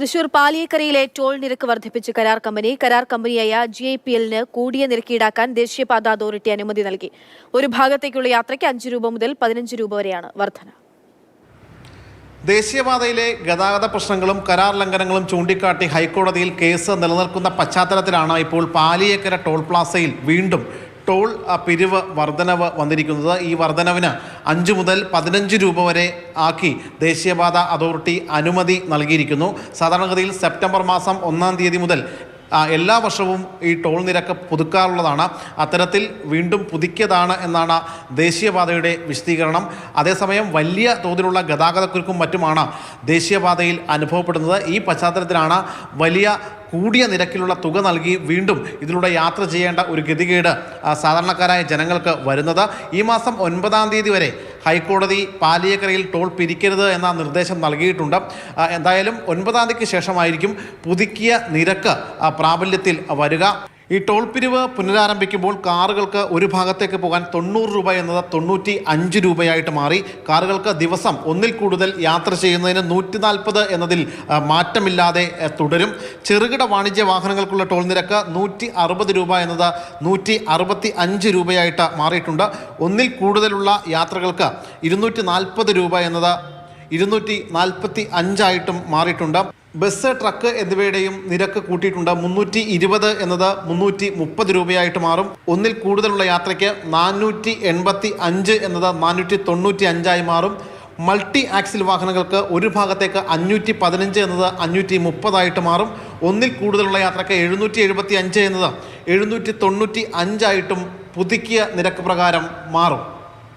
Thrissur പാലിയേക്കരയിലെ toll നിരക്ക് വർദ്ധിപ്പിച്ച് കരാർ കമ്പനിയായ GIPL-ന് കൂടിയ നിരക്ക് ഈടാക്കാൻ ദേശീയപാത അതോറിറ്റി അനുമതി നൽകി. ഒരു ഭാഗത്തേക്കുള്ള യാത്രയ്ക്ക് 5 രൂപ മുതൽ 15 രൂപ വരെയാണ് വർധന. ദേശീയപാതയിലെ ഗതാഗത പ്രശ്നങ്ങളും കരാർ ലംഘനങ്ങളും ചൂണ്ടിക്കാട്ടി ഹൈക്കോടതിയിൽ കേസ് നിലനിൽക്കുന്ന പശ്ചാത്തലത്തിലാണ് ഇപ്പോൾ പാലിയേക്കര ടോൾ പ്ലാസയിൽ വീണ്ടും ടോൾ പിരിവ് വർധനവ് വന്നിരിക്കുന്നത്. ഈ വർധനവിന് 5 മുതൽ 15 രൂപ വരെ ആക്കി ദേശീയപാത അതോറിറ്റി അനുമതി നൽകിയിരിക്കുന്നു. സാധാരണഗതിയിൽ സെപ്റ്റംബർ മാസം 1-ാം തീയതി മുതൽ എല്ലാ വർഷവും ഈ ടോൾ നിരക്ക് പുതുക്കാറുള്ളതാണ്. അത്തരത്തിൽ വീണ്ടും പുതുക്കിയതാണ് എന്നാണ് ദേശീയപാതയുടെ വിശദീകരണം. അതേസമയം വലിയ തോതിലുള്ള ഗതാഗതക്കുരുക്കും മറ്റുമാണ് ദേശീയപാതയിൽ അനുഭവപ്പെടുന്നത്. ഈ പശ്ചാത്തലത്തിലാണ് വലിയ കൂടിയ നിരക്കിലുള്ള തുക നൽകി വീണ്ടും ഇതിലൂടെ യാത്ര ചെയ്യേണ്ട ഒരു ഗതികേട് സാധാരണക്കാരായ ജനങ്ങൾക്ക് വരുന്നത്. ഈ മാസം 9-ാം തീയതി വരെ ഹൈക്കോടതി പാലിയേക്കരയിൽ ടോൾ പിരിക്കരുത് എന്ന നിർദ്ദേശം നൽകിയിട്ടുണ്ട്. എന്തായാലും 9-ാം തീയതിക്ക് ശേഷമായിരിക്കും പുതുക്കിയ നിരക്ക് പ്രാബല്യത്തിൽ വരിക. ഈ ടോൾ പിരിവ് പുനരാരംഭിക്കുമ്പോൾ കാറുകൾക്ക് ഒരു ഭാഗത്തേക്ക് പോകാൻ 90 രൂപ എന്നത് 95 രൂപയായിട്ട് മാറി. കാറുകൾക്ക് ദിവസം 1-ൽ കൂടുതൽ യാത്ര ചെയ്യുന്നതിന് 140 എന്നതിൽ മാറ്റമില്ലാതെ തുടരും. ചെറുകിട വാണിജ്യ വാഹനങ്ങൾക്കുള്ള ടോൾ നിരക്ക് 160 രൂപ എന്നത് 165 രൂപയായിട്ട് മാറിയിട്ടുണ്ട്. 1-ൽ കൂടുതലുള്ള യാത്രകൾക്ക് 240 രൂപ എന്നത് 245 ആയിട്ടും മാറിയിട്ടുണ്ട്. ബസ്, ട്രക്ക് എന്നിവയുടെയും നിരക്ക് കൂട്ടിയിട്ടുണ്ട്. 320 എന്നത് 330 രൂപയായിട്ട് മാറും. 1-ൽ കൂടുതലുള്ള യാത്രയ്ക്ക് 485 എന്നത് 495 ആയി മാറും. മൾട്ടി ആക്സിൽ വാഹനങ്ങൾക്ക് ഒരു ഭാഗത്തേക്ക് 515 എന്നത് 530 ആയിട്ട് മാറും. 1-ൽ കൂടുതലുള്ള യാത്രയ്ക്ക് 775 എന്നത് 795 ആയിട്ടും പുതുക്കിയ നിരക്ക് പ്രകാരം മാറും.